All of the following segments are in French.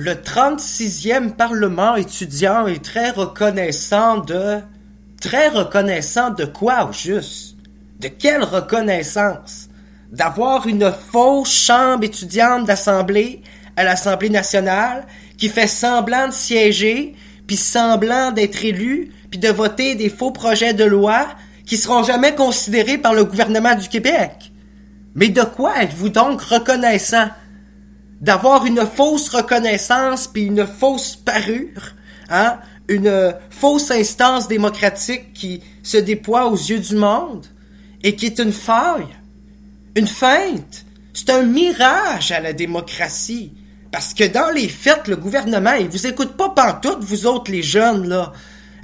Le 36e Parlement étudiant est très reconnaissant de... Très reconnaissant de quoi, au juste? De quelle reconnaissance? D'avoir une fausse chambre étudiante d'assemblée à l'Assemblée nationale qui fait semblant de siéger, puis semblant d'être élu, puis de voter des faux projets de loi qui seront jamais considérés par le gouvernement du Québec. Mais de quoi êtes-vous donc reconnaissant? D'avoir une fausse reconnaissance puis une fausse parure, hein? Une fausse instance démocratique qui se déploie aux yeux du monde et qui est une faille, une feinte. C'est un mirage à la démocratie. Parce que dans les faits, le gouvernement, il vous écoute pas pantoute, vous autres les jeunes, là.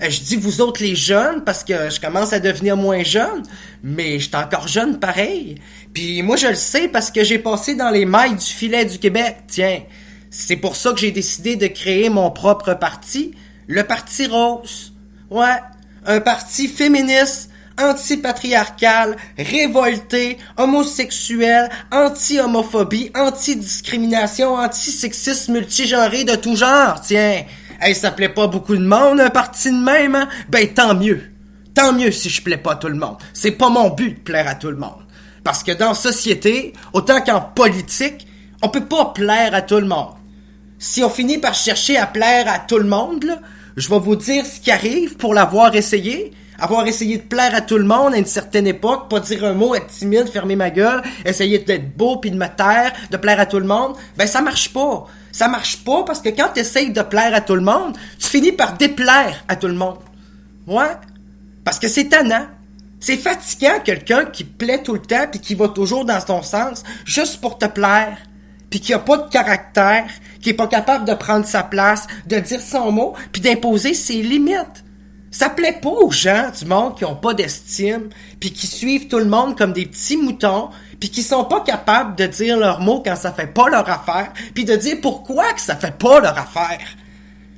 Je dis vous autres les jeunes parce que je commence à devenir moins jeune, mais je suis encore jeune pareil. Puis moi je le sais parce que j'ai passé dans les mailles du filet du Québec, tiens. C'est pour ça que j'ai décidé de créer mon propre parti, le Parti Rose. Ouais, un parti féministe, anti-patriarcal, révolté, homosexuel, anti-homophobie, anti-discrimination, anti-sexisme multigenré de tout genre, tiens. Hey, ça plaît pas beaucoup de monde, un parti de même, hein? Ben, tant mieux. Tant mieux si je plais pas à tout le monde. C'est pas mon but de plaire à tout le monde. Parce que dans la société, autant qu'en politique, on peut pas plaire à tout le monde. Si on finit par chercher à plaire à tout le monde, là, je vais vous dire ce qui arrive pour l'avoir essayé. Avoir essayé de plaire à tout le monde à une certaine époque, pas dire un mot, être timide, fermer ma gueule, essayer d'être beau puis de me taire, de plaire à tout le monde, ben ça marche pas. Ça marche pas parce que quand t'essayes de plaire à tout le monde, tu finis par déplaire à tout le monde. Ouais. Parce que c'est tannant. C'est fatigant quelqu'un qui plaît tout le temps puis qui va toujours dans ton sens juste pour te plaire. Puis qui a pas de caractère, qui est pas capable de prendre sa place, de dire son mot puis d'imposer ses limites. Ça plaît pas aux gens du monde qui ont pas d'estime, puis qui suivent tout le monde comme des petits moutons, puis qui sont pas capables de dire leurs mots quand ça fait pas leur affaire, puis de dire pourquoi que ça fait pas leur affaire.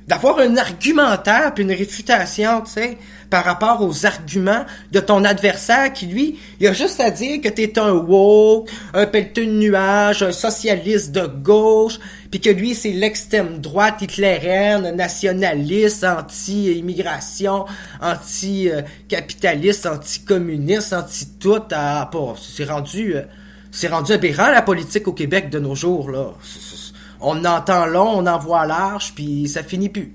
D'avoir un argumentaire puis une réfutation, tu sais, par rapport aux arguments de ton adversaire qui, lui, il a juste à dire que t'es un woke, un pelleteux de nuages, un socialiste de gauche, puis que lui, c'est l'extrême droite hitlérienne, nationaliste, anti-immigration, anti-capitaliste, anti-communiste, anti-tout. C'est rendu aberrant, la politique au Québec de nos jours, là. On entend long, on en voit large, puis ça finit plus.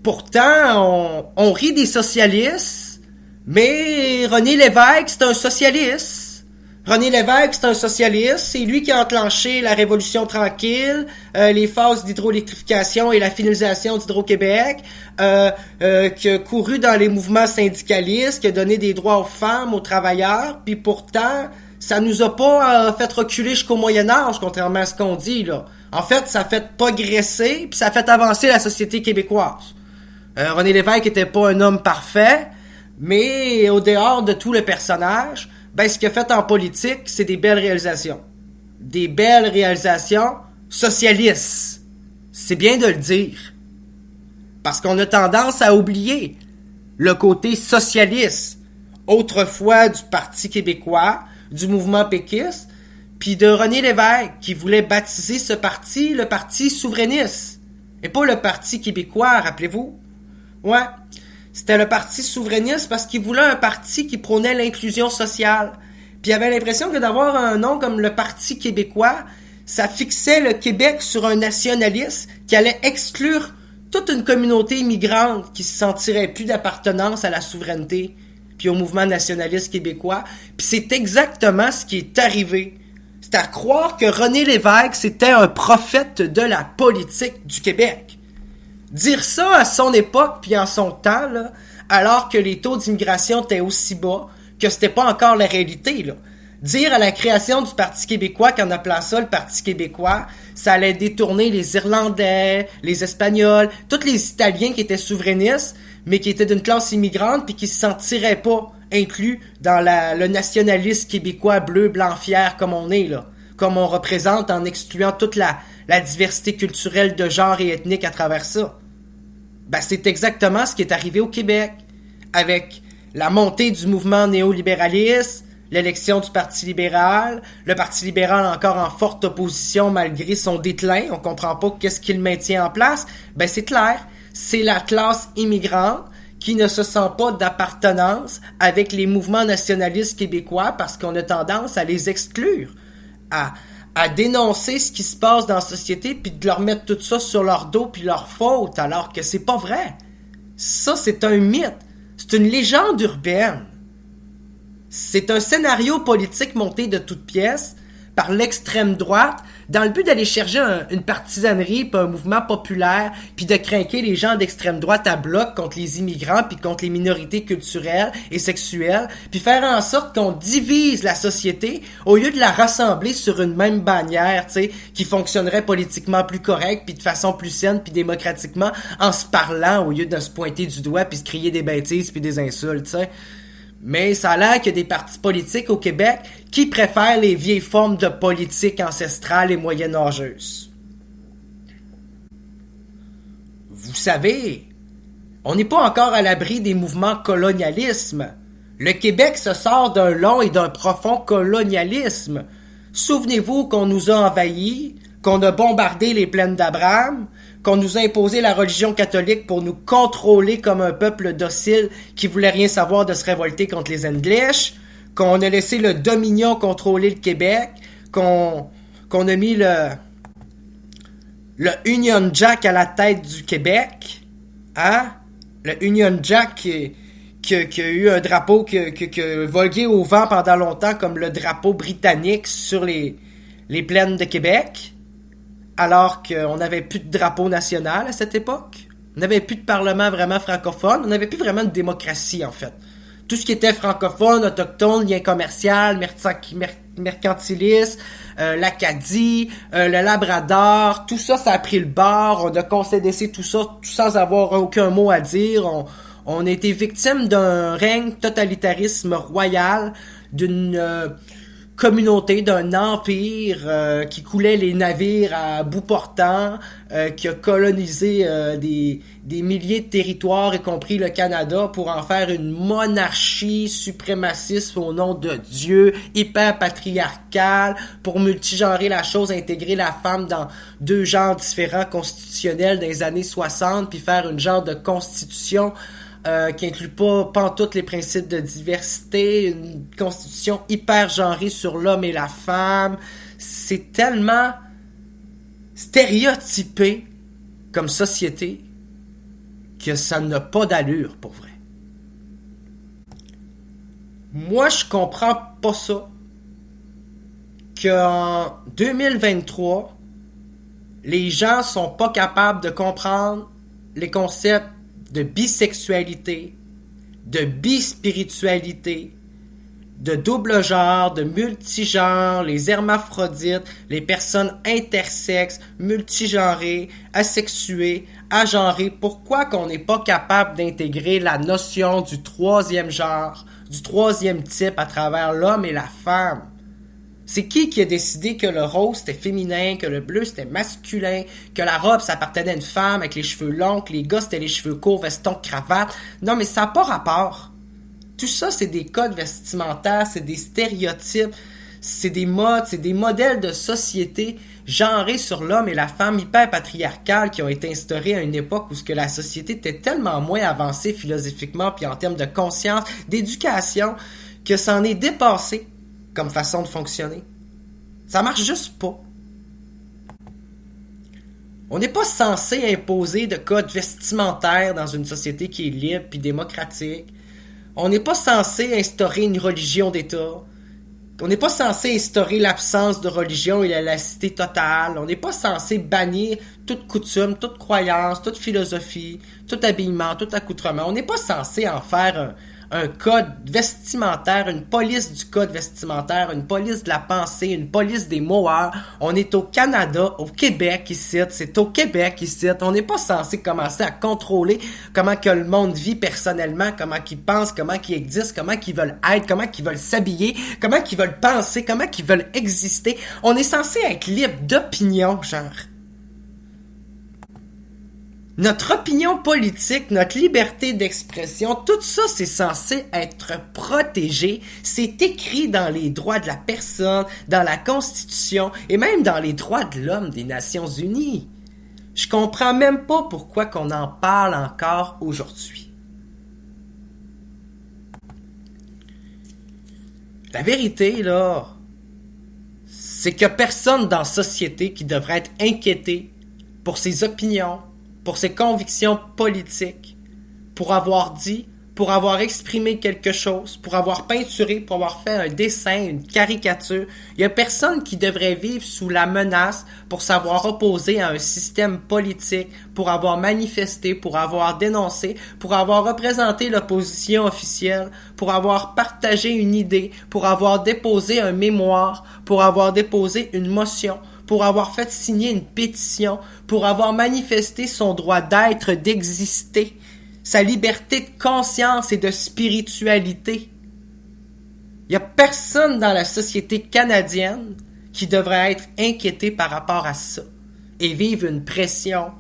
Pourtant, on rit des socialistes, mais René Lévesque, c'est un socialiste. René Lévesque, c'est un socialiste. C'est lui qui a enclenché la Révolution tranquille, les phases d'hydroélectrification et la finalisation d'Hydro-Québec, qui a couru dans les mouvements syndicalistes, qui a donné des droits aux femmes, aux travailleurs, puis pourtant... ça nous a pas fait reculer jusqu'au Moyen-Âge, contrairement à ce qu'on dit, là. En fait, ça a fait progresser, puis ça a fait avancer la société québécoise. René Lévesque était pas un homme parfait, mais au dehors de tout le personnage, ben ce qu'il a fait en politique, c'est des belles réalisations. Des belles réalisations socialistes. C'est bien de le dire. Parce qu'on a tendance à oublier le côté socialiste, autrefois du Parti québécois, du mouvement péquiste, puis de René Lévesque, qui voulait baptiser ce parti le Parti souverainiste, et pas le Parti québécois, rappelez-vous. Ouais, c'était le Parti souverainiste parce qu'il voulait un parti qui prônait l'inclusion sociale. Puis il avait l'impression que d'avoir un nom comme le Parti québécois, ça fixait le Québec sur un nationalisme qui allait exclure toute une communauté immigrante qui se sentirait plus d'appartenance à la souveraineté puis au mouvement nationaliste québécois. Puis c'est exactement ce qui est arrivé. C'est à croire que René Lévesque, c'était un prophète de la politique du Québec. Dire ça à son époque puis en son temps, là, alors que les taux d'immigration étaient aussi bas, que c'était pas encore la réalité, là. Dire à la création du Parti québécois, qu'en appelant ça le Parti québécois, ça allait détourner les Irlandais, les Espagnols, tous les Italiens qui étaient souverainistes, mais qui étaient d'une classe immigrante puis qui se sentiraient pas inclus dans le nationalisme québécois bleu, blanc, fier comme on est, là. Comme on représente en excluant toute la diversité culturelle de genre et ethnique à travers ça. Ben, c'est exactement ce qui est arrivé au Québec. Avec la montée du mouvement néolibéraliste, l'élection du Parti libéral. Le Parti libéral encore en forte opposition malgré son déclin. On comprend pas qu'est-ce qu'il maintient en place. Ben c'est clair, c'est la classe immigrante qui ne se sent pas d'appartenance avec les mouvements nationalistes québécois parce qu'on a tendance à les exclure, à dénoncer ce qui se passe dans la société puis de leur mettre tout ça sur leur dos puis leur faute alors que c'est pas vrai. Ça, c'est un mythe. C'est une légende urbaine. C'est un scénario politique monté de toutes pièces par l'extrême droite dans le but d'aller chercher une partisanerie puis un mouvement populaire puis de craquer les gens d'extrême droite à bloc contre les immigrants puis contre les minorités culturelles et sexuelles puis faire en sorte qu'on divise la société au lieu de la rassembler sur une même bannière, tu sais, qui fonctionnerait politiquement plus correct puis de façon plus saine puis démocratiquement en se parlant au lieu de se pointer du doigt puis se crier des bêtises puis des insultes, tu sais. Mais ça a l'air qu'il y a des partis politiques au Québec qui préfèrent les vieilles formes de politique ancestrale et moyenâgeuse. Vous savez, on n'est pas encore à l'abri des mouvements colonialisme. Le Québec se sort d'un long et d'un profond colonialisme. Souvenez-vous qu'on nous a envahis, qu'on a bombardé les plaines d'Abraham, qu'on nous a imposé la religion catholique pour nous contrôler comme un peuple docile qui voulait rien savoir de se révolter contre les English, qu'on a laissé le Dominion contrôler le Québec, qu'on a mis le Union Jack à la tête du Québec, hein? Le Union Jack qui a eu un drapeau qui a vogué au vent pendant longtemps comme le drapeau britannique sur les plaines de Québec. Alors qu'on n'avait plus de drapeau national à cette époque. On n'avait plus de parlement vraiment francophone. On n'avait plus vraiment de démocratie, en fait. Tout ce qui était francophone, autochtone, lien commercial, mercantiliste, l'Acadie, le Labrador, tout ça, ça a pris le bord. On a concédé tout ça sans avoir aucun mot à dire. On a été victime d'un règne totalitarisme royal, d'une communauté, d'un empire qui coulait les navires à bout portant, qui a colonisé des milliers de territoires, y compris le Canada, pour en faire une monarchie suprémaciste au nom de Dieu, hyper patriarcale, pour multigenrer la chose, intégrer la femme dans deux genres différents constitutionnels des années 60, puis faire une genre de constitution qui inclut pas pantoute les principes de diversité, une constitution hyper genrée sur l'homme et la femme. C'est tellement stéréotypé comme société que ça n'a pas d'allure pour vrai. Moi, je comprends pas ça. Qu'en 2023, les gens sont pas capables de comprendre les concepts de bisexualité, de bispiritualité, de double genre, de multigenre, les hermaphrodites, les personnes intersexes, multigenrées, asexuées, agenrées. Pourquoi qu'on n'est pas capable d'intégrer la notion du troisième genre, du troisième type à travers l'homme et la femme? C'est qui a décidé que le rose c'était féminin, que le bleu c'était masculin, que la robe ça appartenait à une femme avec les cheveux longs, que les gars c'était les cheveux courts, veston, cravate? Non, mais ça n'a pas rapport. Tout ça, c'est des codes vestimentaires, c'est des stéréotypes, c'est des modes, c'est des modèles de société genrés sur l'homme et la femme hyper patriarcales qui ont été instaurés à une époque où ce que la société était tellement moins avancée philosophiquement puis en termes de conscience, d'éducation, que ça en est dépassé comme façon de fonctionner. Ça marche juste pas. On n'est pas censé imposer de codes vestimentaires dans une société qui est libre puis démocratique. On n'est pas censé instaurer une religion d'État. On n'est pas censé instaurer l'absence de religion et la laïcité totale. On n'est pas censé bannir toute coutume, toute croyance, toute philosophie, tout habillement, tout accoutrement. On n'est pas censé en faire un code vestimentaire, une police du code vestimentaire, une police de la pensée, une police des mowers. On est au Canada, au Québec ici, c'est au Québec ici. On n'est pas censé commencer à contrôler comment que le monde vit personnellement, comment qu'ils pensent, comment qu'ils existent, comment qu'ils veulent être, comment qu'ils veulent s'habiller, comment qu'ils veulent penser, comment qu'ils veulent exister. On est censé être libre d'opinion, genre. Notre opinion politique, notre liberté d'expression, tout ça, c'est censé être protégé. C'est écrit dans les droits de la personne, dans la Constitution et même dans les droits de l'homme des Nations Unies. Je comprends même pas pourquoi qu'on en parle encore aujourd'hui. La vérité, là, c'est qu'il n'y a personne dans la société qui devrait être inquiété pour ses opinions, pour ses convictions politiques, pour avoir dit, pour avoir exprimé quelque chose, pour avoir peinturé, pour avoir fait un dessin, une caricature. Il n'y a personne qui devrait vivre sous la menace pour s'avoir opposé à un système politique, pour avoir manifesté, pour avoir dénoncé, pour avoir représenté l'opposition officielle, pour avoir partagé une idée, pour avoir déposé un mémoire, pour avoir déposé une motion, pour avoir fait signer une pétition, pour avoir manifesté son droit d'être, d'exister, sa liberté de conscience et de spiritualité. Il n'y a personne dans la société canadienne qui devrait être inquiété par rapport à ça et vivre une pression,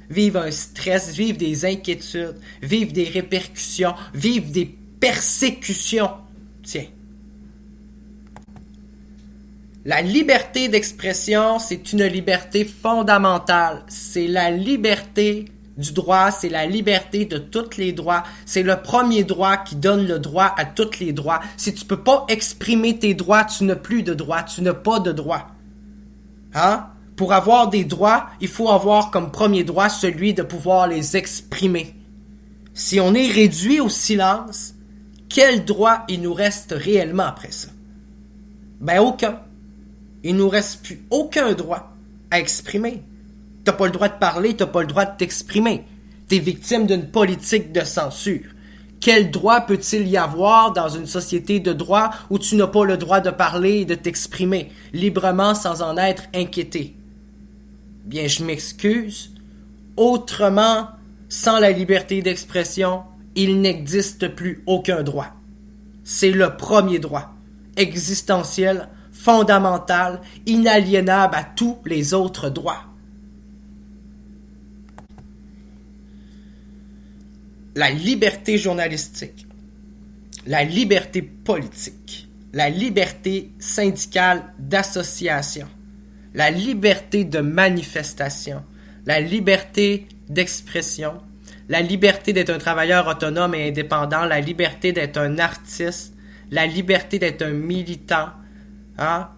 vivre un stress, vivre des inquiétudes, vivre des répercussions, vivre des persécutions. Tiens. La liberté d'expression, c'est une liberté fondamentale. C'est la liberté du droit, c'est la liberté de tous les droits. C'est le premier droit qui donne le droit à tous les droits. Si tu peux pas exprimer tes droits, tu n'as plus de droits, tu n'as pas de droits. Hein? Pour avoir des droits, il faut avoir comme premier droit celui de pouvoir les exprimer. Si on est réduit au silence, quel droit il nous reste réellement après ça? Ben aucun. Il nous reste plus aucun droit à exprimer. T'as pas le droit de parler, t'as pas le droit de t'exprimer. T'es victime d'une politique de censure. Quel droit peut-il y avoir dans une société de droit où tu n'as pas le droit de parler et de t'exprimer librement sans en être inquiété? Bien, je m'excuse. Autrement, sans la liberté d'expression, il n'existe plus aucun droit. C'est le premier droit, existentiel, fondamental, inaliénable à tous les autres droits. La liberté journalistique, la liberté politique, la liberté syndicale d'association, la liberté de manifestation, la liberté d'expression, la liberté d'être un travailleur autonome et indépendant, la liberté d'être un artiste, la liberté d'être un militant, hein?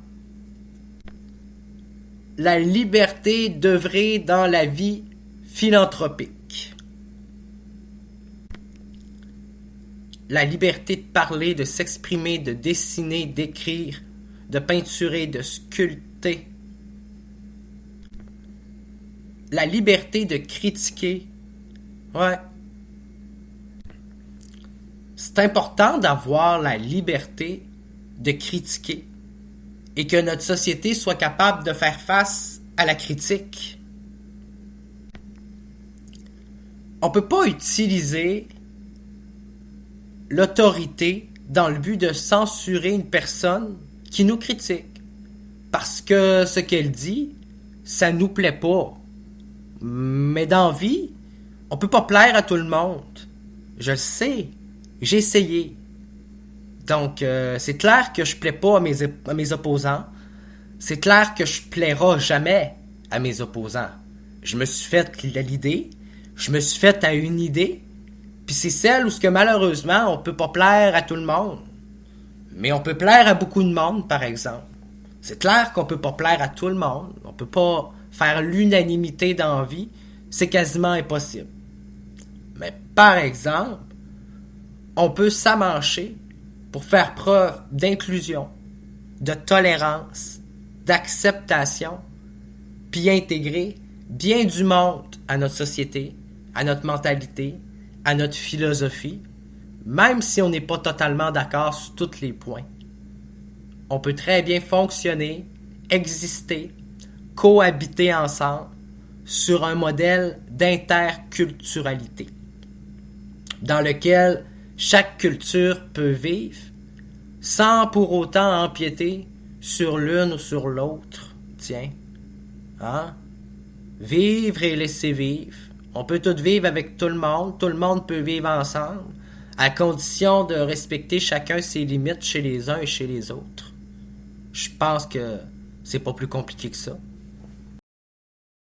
La liberté d'œuvrer dans la vie philanthropique. La liberté de parler, de s'exprimer, de dessiner, d'écrire, de peinturer, de sculpter. La liberté de critiquer. Ouais. C'est important d'avoir la liberté de critiquer et que notre société soit capable de faire face à la critique. On peut pas utiliser l'autorité dans le but de censurer une personne qui nous critique. Parce que ce qu'elle dit, ça nous plaît pas. Mais dans la vie, on peut pas plaire à tout le monde. Je le sais. J'ai essayé. Donc, c'est clair que je plais pas à mes opposants. C'est clair que je plairai jamais à mes opposants. Je me suis fait l'idée. Je me suis fait à une idée. Puis c'est celle où ce que malheureusement, on peut pas plaire à tout le monde. Mais on peut plaire à beaucoup de monde, par exemple. C'est clair qu'on peut pas plaire à tout le monde. On peut pas faire l'unanimité dans la vie. C'est quasiment impossible. Mais par exemple, on peut s'amancher pour faire preuve d'inclusion, de tolérance, d'acceptation, puis intégrer bien du monde à notre société, à notre mentalité, à notre philosophie, même si on n'est pas totalement d'accord sur tous les points. On peut très bien fonctionner, exister, cohabiter ensemble sur un modèle d'interculturalité dans lequel chaque culture peut vivre sans pour autant empiéter sur l'une ou sur l'autre. Tiens, hein? Vivre et laisser vivre, On peut tous vivre avec tout le monde peut vivre ensemble, à condition de respecter chacun ses limites chez les uns et chez les autres. Je pense que c'est pas plus compliqué que ça.